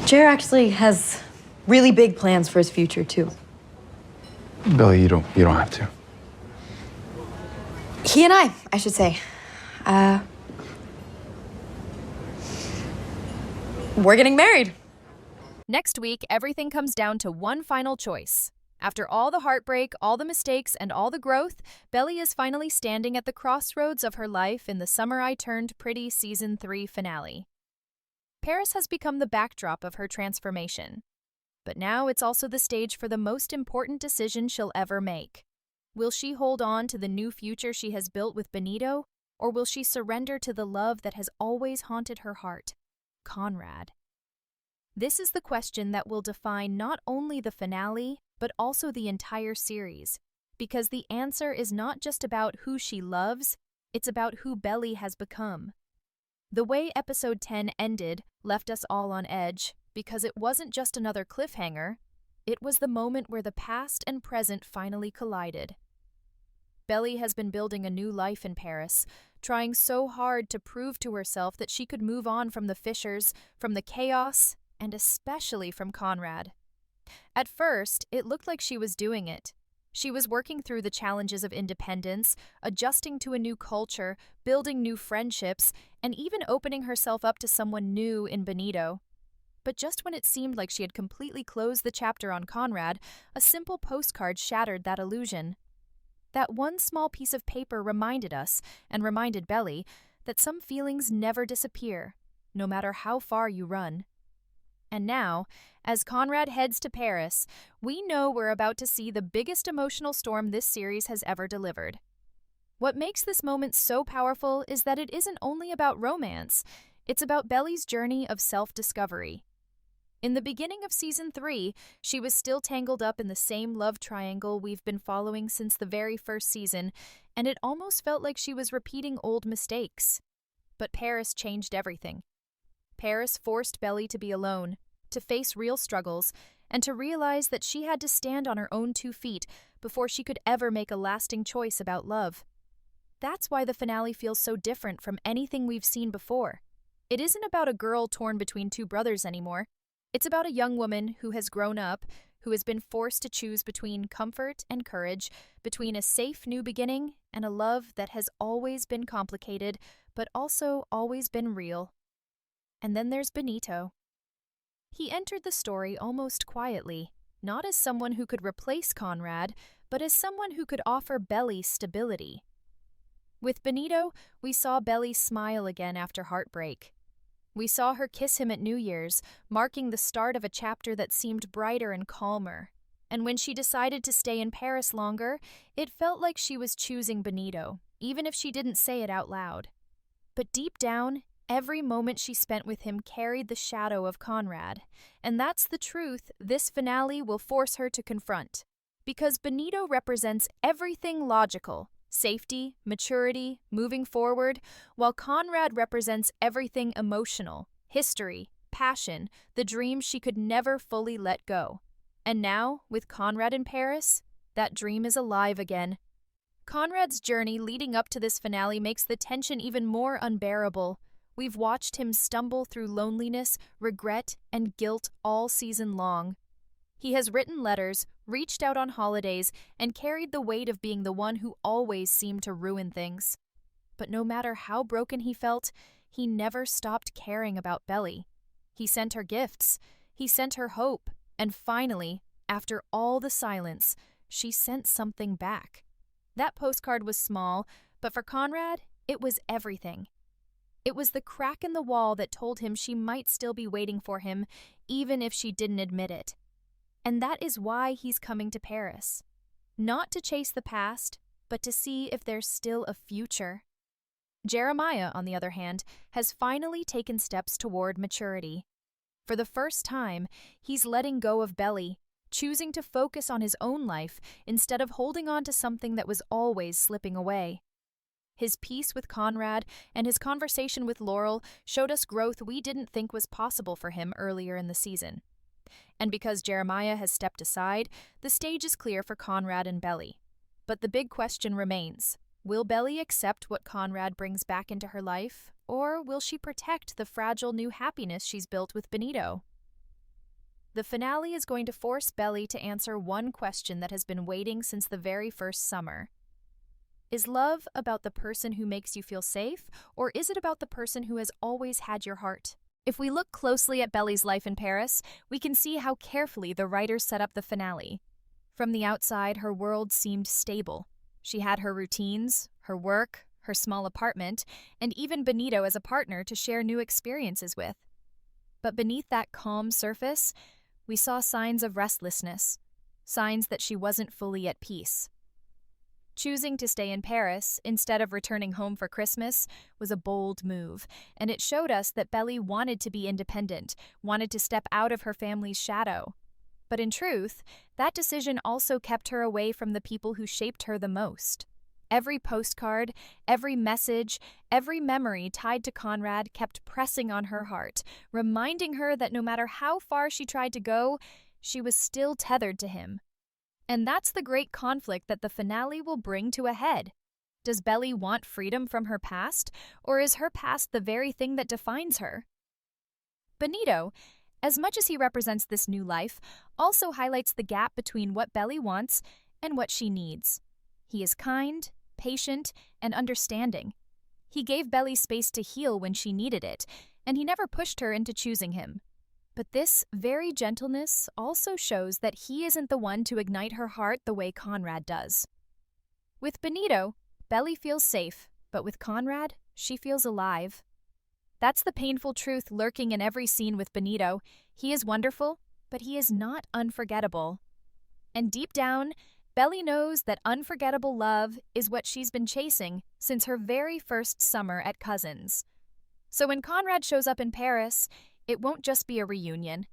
Jer actually has really big plans for his future, too. Billy, you don't have to. He and I should say. We're getting married. Next week, everything comes down to one final choice. After all the heartbreak, all the mistakes, and all the growth, Belly is finally standing at the crossroads of her life in the Summer I Turned Pretty Season 3 finale. Paris has become the backdrop of her transformation. But now it's also the stage for the most important decision she'll ever make. Will she hold on to the new future she has built with Bonito, or will she surrender to the love that has always haunted her heart, Conrad? This is the question that will define not only the finale, but also the entire series, because the answer is not just about who she loves, it's about who Belly has become. The way episode 10 ended left us all on edge, because it wasn't just another cliffhanger, it was the moment where the past and present finally collided. Belly has been building a new life in Paris, trying so hard to prove to herself that she could move on from the Fishers, from the chaos, and especially from Conrad. At first, it looked like she was doing it. She was working through the challenges of independence, adjusting to a new culture, building new friendships, and even opening herself up to someone new in Bonito. But just when it seemed like she had completely closed the chapter on Conrad, a simple postcard shattered that illusion. That one small piece of paper reminded us, and reminded Belly, that some feelings never disappear, no matter how far you run. And now, as Conrad heads to Paris, we know we're about to see the biggest emotional storm this series has ever delivered. What makes this moment so powerful is that it isn't only about romance, it's about Belly's journey of self-discovery. In the beginning of Season 3, she was still tangled up in the same love triangle we've been following since the very first season, and it almost felt like she was repeating old mistakes. But Paris changed everything. Paris forced Belly to be alone, to face real struggles, and to realize that she had to stand on her own 2 feet before she could ever make a lasting choice about love. That's why the finale feels so different from anything we've seen before. It isn't about a girl torn between 2 brothers anymore. It's about a young woman who has grown up, who has been forced to choose between comfort and courage, between a safe new beginning and a love that has always been complicated, but also always been real. And then there's Bonito. He entered the story almost quietly, not as someone who could replace Conrad, but as someone who could offer Belly stability. With Bonito, we saw Belly smile again after heartbreak. We saw her kiss him at New Year's, marking the start of a chapter that seemed brighter and calmer. And when she decided to stay in Paris longer, it felt like she was choosing Bonito, even if she didn't say it out loud. But deep down, every moment she spent with him carried the shadow of Conrad, and that's the truth this finale will force her to confront. Because Bonito represents everything logical, safety, maturity, moving forward, while Conrad represents everything emotional, history, passion, the dreams she could never fully let go. And now, with Conrad in Paris, that dream is alive again. Conrad's journey leading up to this finale makes the tension even more unbearable. We've watched him stumble through loneliness, regret, and guilt all season long. He has written letters, reached out on holidays, and carried the weight of being the one who always seemed to ruin things. But no matter how broken he felt, he never stopped caring about Belly. He sent her gifts, he sent her hope, and finally, after all the silence, she sent something back. That postcard was small, but for Conrad, it was everything. It was the crack in the wall that told him she might still be waiting for him, even if she didn't admit it. And that is why he's coming to Paris. Not to chase the past, but to see if there's still a future. Jeremiah, on the other hand, has finally taken steps toward maturity. For the first time, he's letting go of Belly, choosing to focus on his own life instead of holding on to something that was always slipping away. His peace with Conrad and his conversation with Laurel showed us growth we didn't think was possible for him earlier in the season. And because Jeremiah has stepped aside, the stage is clear for Conrad and Belly. But the big question remains, will Belly accept what Conrad brings back into her life, or will she protect the fragile new happiness she's built with Bonito? the finale is going to force Belly to answer one question that has been waiting since the very first summer. Is love about the person who makes you feel safe, or is it about the person who has always had your heart? If we look closely at Belly's life in Paris, we can see how carefully the writers set up the finale. From the outside, her world seemed stable. She had her routines, her work, her small apartment, and even Bonito as a partner to share new experiences with. But beneath that calm surface, we saw signs of restlessness, signs that she wasn't fully at peace. Choosing to stay in Paris instead of returning home for Christmas was a bold move, and it showed us that Belly wanted to be independent, wanted to step out of her family's shadow. But in truth, that decision also kept her away from the people who shaped her the most. Every postcard, every message, every memory tied to Conrad kept pressing on her heart, reminding her that no matter how far she tried to go, she was still tethered to him. And that's the great conflict that the finale will bring to a head. Does Belly want freedom from her past, or is her past the very thing that defines her? Bonito, as much as he represents this new life, also highlights the gap between what Belly wants and what she needs. He is kind, patient, and understanding. He gave Belly space to heal when she needed it, and he never pushed her into choosing him. But this very gentleness also shows that he isn't the one to ignite her heart the way Conrad does. With Bonito, Belly feels safe, but with Conrad, she feels alive. That's the painful truth lurking in every scene with Bonito. He is wonderful, but he is not unforgettable. And deep down, Belly knows that unforgettable love is what she's been chasing since her very first summer at Cousins. So when Conrad shows up in Paris, it won't just be a reunion.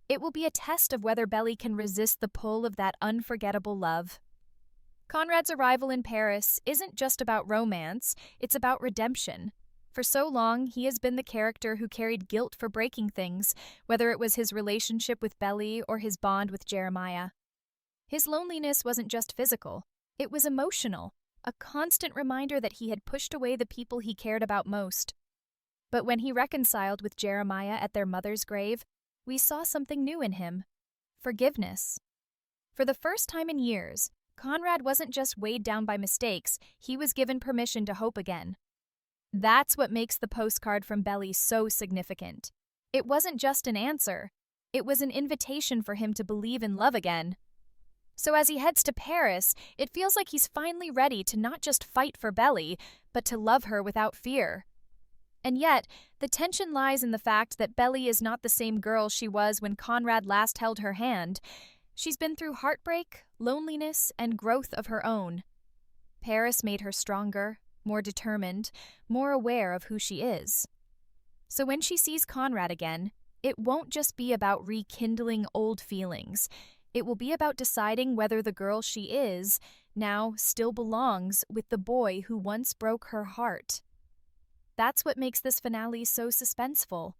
It will be a test of whether Belly can resist the pull of that unforgettable love. Conrad's arrival in Paris isn't just about romance, it's about redemption. For so long, he has been the character who carried guilt for breaking things, whether it was his relationship with Belly or his bond with Jeremiah. His loneliness wasn't just physical, it was emotional, a constant reminder that he had pushed away the people he cared about most. But when he reconciled with Jeremiah at their mother's grave, we saw something new in him: forgiveness. For the first time in years, Conrad wasn't just weighed down by mistakes, he was given permission to hope again. That's what makes the postcard from Belly so significant. It wasn't just an answer, it was an invitation for him to believe in love again. So as he heads to Paris, it feels like he's finally ready to not just fight for Belly, but to love her without fear. And yet, the tension lies in the fact that Belly is not the same girl she was when Conrad last held her hand. She's been through heartbreak, loneliness, and growth of her own. Paris made her stronger, more determined, more aware of who she is. So when she sees Conrad again, it won't just be about rekindling old feelings. It will be about deciding whether the girl she is now still belongs with the boy who once broke her heart. That's what makes this finale so suspenseful.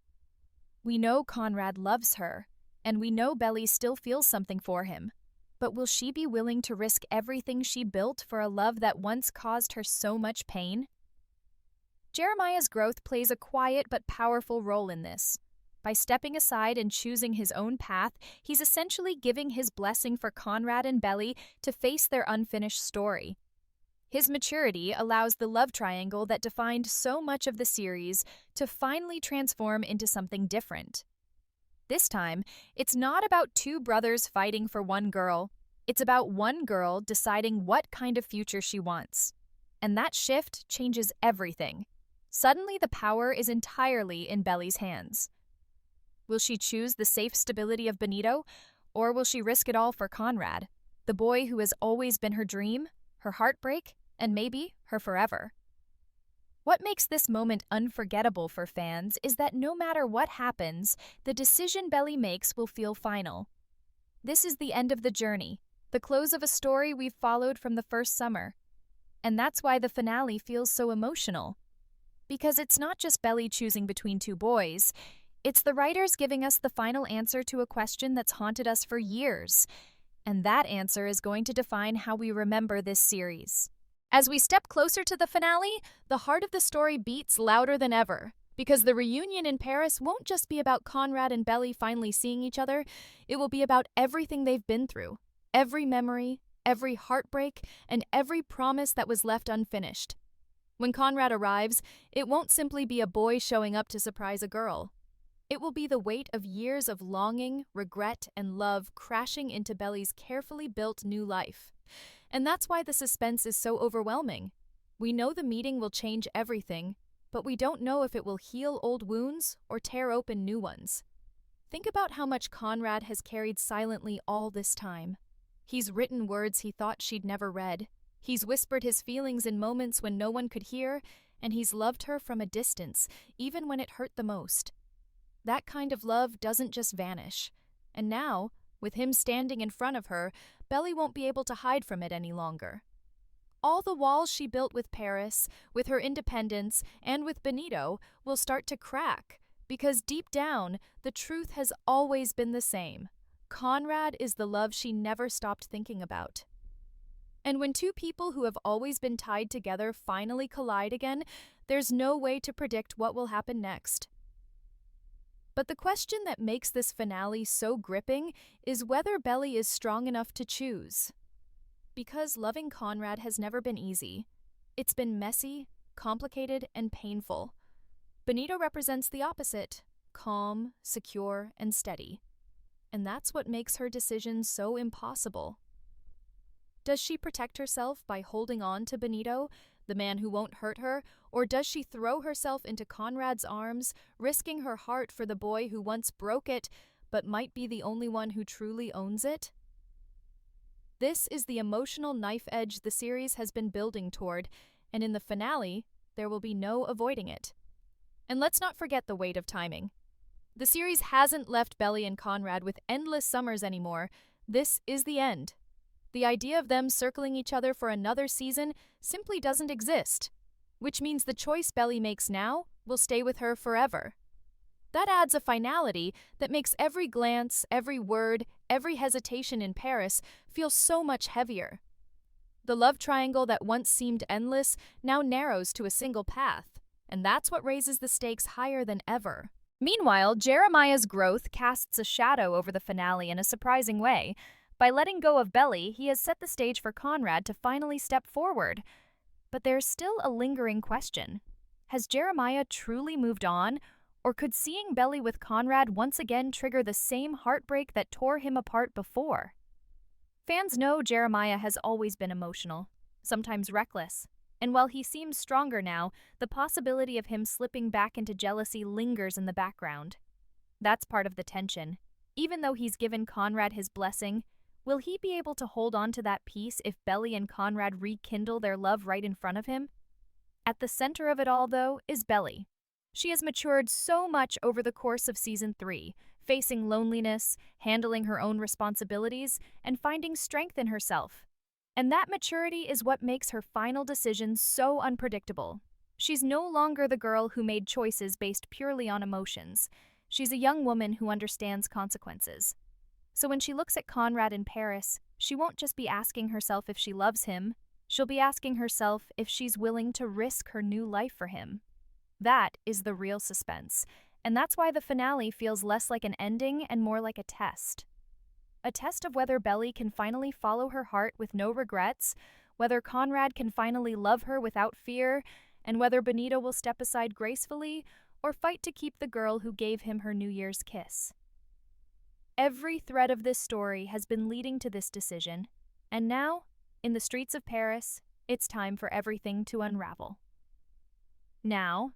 We know Conrad loves her, and we know Belly still feels something for him. But will she be willing to risk everything she built for a love that once caused her so much pain? Jeremiah's growth plays a quiet but powerful role in this. By stepping aside and choosing his own path, he's essentially giving his blessing for Conrad and Belly to face their unfinished story. His maturity allows the love triangle that defined so much of the series to finally transform into something different. This time, it's not about two brothers fighting for one girl. It's about one girl deciding what kind of future she wants. And that shift changes everything. Suddenly, the power is entirely in Belly's hands. Will she choose the safe stability of Bonito, or will she risk it all for Conrad, the boy who has always been her dream, her heartbreak, and maybe her forever? What makes this moment unforgettable for fans is that no matter what happens, the decision Belly makes will feel final. This is the end of the journey, the close of a story we've followed from the first summer. And that's why the finale feels so emotional. Because it's not just Belly choosing between two boys, it's the writers giving us the final answer to a question that's haunted us for years. And that answer is going to define how we remember this series. As we step closer to the finale, the heart of the story beats louder than ever. Because the reunion in Paris won't just be about Conrad and Belly finally seeing each other, it will be about everything they've been through, every memory, every heartbreak, and every promise that was left unfinished. When Conrad arrives, it won't simply be a boy showing up to surprise a girl. It will be the weight of years of longing, regret, and love crashing into Belly's carefully built new life. And that's why the suspense is so overwhelming. We know the meeting will change everything, but we don't know if it will heal old wounds or tear open new ones. Think about how much Conrad has carried silently all this time. He's written words he thought she'd never read. He's whispered his feelings in moments when no one could hear, and he's loved her from a distance, even when it hurt the most. That kind of love doesn't just vanish. And now, with him standing in front of her, Belly won't be able to hide from it any longer. All the walls she built with Paris, with her independence, and with Bonito will start to crack, because deep down, the truth has always been the same. Conrad is the love she never stopped thinking about. And when two people who have always been tied together finally collide again, there's no way to predict what will happen next. But the question that makes this finale so gripping is whether Belly is strong enough to choose. Because loving Conrad has never been easy. It's been messy, complicated, and painful. Bonito represents the opposite: calm, secure, and steady. And that's what makes her decision so impossible. Does she protect herself by holding on to Bonito, the man who won't hurt her, or does she throw herself into Conrad's arms, risking her heart for the boy who once broke it, but might be the only one who truly owns it? This is the emotional knife edge the series has been building toward, and in the finale, there will be no avoiding it. And let's not forget the weight of timing. The series hasn't left Belly and Conrad with endless summers anymore. This is the end. The idea of them circling each other for another season simply doesn't exist, which means the choice Belly makes now will stay with her forever. That adds a finality that makes every glance, every word, every hesitation in Paris feel so much heavier. The love triangle that once seemed endless now narrows to a single path, and that's what raises the stakes higher than ever. Meanwhile, Jeremiah's growth casts a shadow over the finale in a surprising way. By letting go of Belly, he has set the stage for Conrad to finally step forward. But there's still a lingering question. Has Jeremiah truly moved on, or could seeing Belly with Conrad once again trigger the same heartbreak that tore him apart before? Fans know Jeremiah has always been emotional, sometimes reckless, and while he seems stronger now, the possibility of him slipping back into jealousy lingers in the background. That's part of the tension. Even though he's given Conrad his blessing, will he be able to hold on to that peace if Belly and Conrad rekindle their love right in front of him? At the center of it all, though, is Belly. She has matured so much over the course of Season 3, facing loneliness, handling her own responsibilities, and finding strength in herself. And that maturity is what makes her final decision so unpredictable. She's no longer the girl who made choices based purely on emotions. She's a young woman who understands consequences. So when she looks at Conrad in Paris, she won't just be asking herself if she loves him, she'll be asking herself if she's willing to risk her new life for him. That is the real suspense, and that's why the finale feels less like an ending and more like a test. A test of whether Belly can finally follow her heart with no regrets, whether Conrad can finally love her without fear, and whether Bonito will step aside gracefully or fight to keep the girl who gave him her New Year's kiss. Every thread of this story has been leading to this decision, and now, in the streets of Paris, it's time for everything to unravel. Now,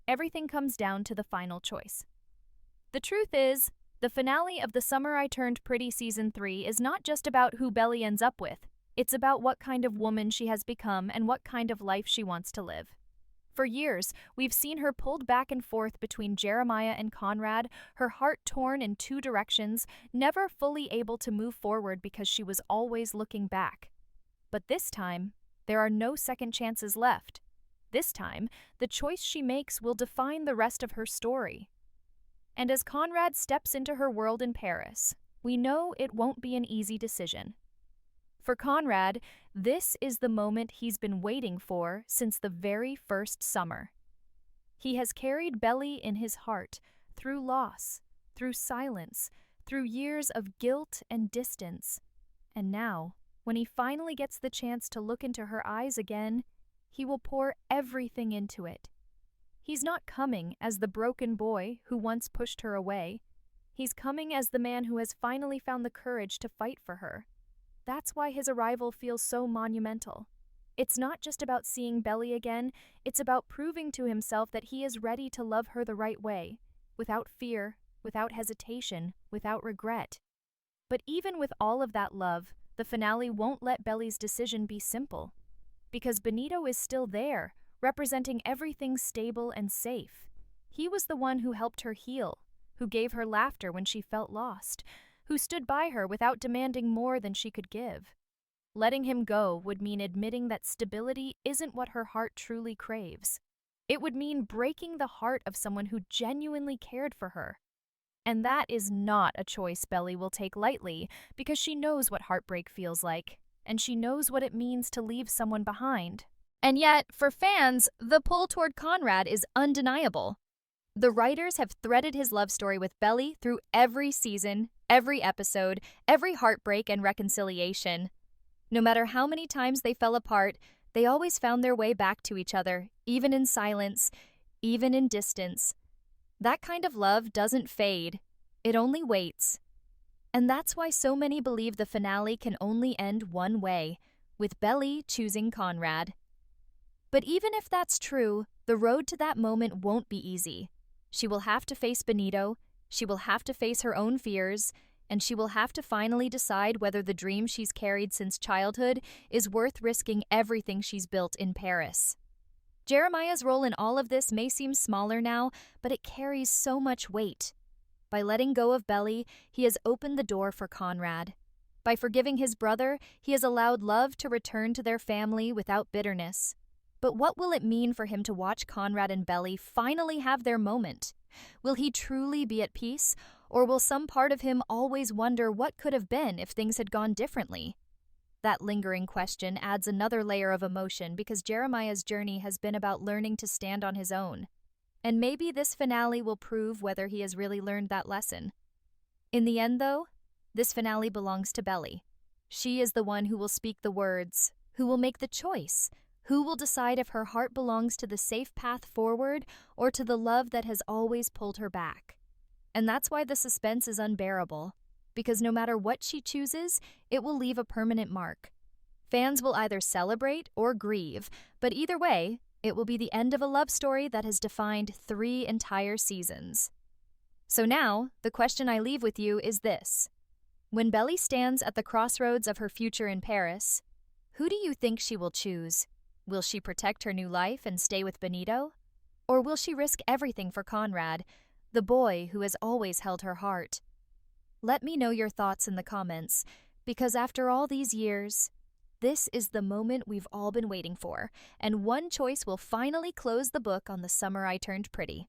everything comes down to the final choice. The truth is, the finale of The Summer I Turned Pretty Season 3 is not just about who Belly ends up with, it's about what kind of woman she has become and what kind of life she wants to live. For years, we've seen her pulled back and forth between Jeremiah and Conrad, her heart torn in two directions, never fully able to move forward because she was always looking back. But this time, there are no second chances left. This time, the choice she makes will define the rest of her story. And as Conrad steps into her world in Paris, we know it won't be an easy decision. For Conrad, this is the moment he's been waiting for since the very first summer. He has carried Belly in his heart through loss, through silence, through years of guilt and distance. And now, when he finally gets the chance to look into her eyes again, he will pour everything into it. He's not coming as the broken boy who once pushed her away. He's coming as the man who has finally found the courage to fight for her. That's why his arrival feels so monumental. It's not just about seeing Belly again, it's about proving to himself that he is ready to love her the right way, without fear, without hesitation, without regret. But even with all of that love, the finale won't let Belly's decision be simple. Because Bonito is still there, representing everything stable and safe. He was the one who helped her heal, who gave her laughter when she felt lost, who stood by her without demanding more than she could give. Letting him go would mean admitting that stability isn't what her heart truly craves. It would mean breaking the heart of someone who genuinely cared for her. And that is not a choice Belly will take lightly, because she knows what heartbreak feels like, and she knows what it means to leave someone behind. And yet, for fans, the pull toward Conrad is undeniable. The writers have threaded his love story with Belly through every season, every episode, every heartbreak and reconciliation. No matter how many times they fell apart, they always found their way back to each other, even in silence, even in distance. That kind of love doesn't fade. It only waits. And that's why so many believe the finale can only end one way, with Belly choosing Conrad. But even if that's true, the road to that moment won't be easy. She will have to face Bonito, she will have to face her own fears, and she will have to finally decide whether the dream she's carried since childhood is worth risking everything she's built in Paris. Jeremiah's role in all of this may seem smaller now, but it carries so much weight. By letting go of Belly, he has opened the door for Conrad. By forgiving his brother, he has allowed love to return to their family without bitterness. But what will it mean for him to watch Conrad and Belly finally have their moment? Will he truly be at peace, or will some part of him always wonder what could have been if things had gone differently? That lingering question adds another layer of emotion because Jeremiah's journey has been about learning to stand on his own. And maybe this finale will prove whether he has really learned that lesson. In the end, though, this finale belongs to Belly. She is the one who will speak the words, who will make the choice, who will decide if her heart belongs to the safe path forward or to the love that has always pulled her back. And that's why the suspense is unbearable, because no matter what she chooses, it will leave a permanent mark. Fans will either celebrate or grieve, but either way, it will be the end of a love story that has defined 3 entire seasons. So now, the question I leave with you is this. When Belly stands at the crossroads of her future in Paris, who do you think she will choose? Will she protect her new life and stay with Bonito? Or will she risk everything for Conrad, the boy who has always held her heart? Let me know your thoughts in the comments, because after all these years, this is the moment we've all been waiting for, and one choice will finally close the book on The Summer I Turned Pretty.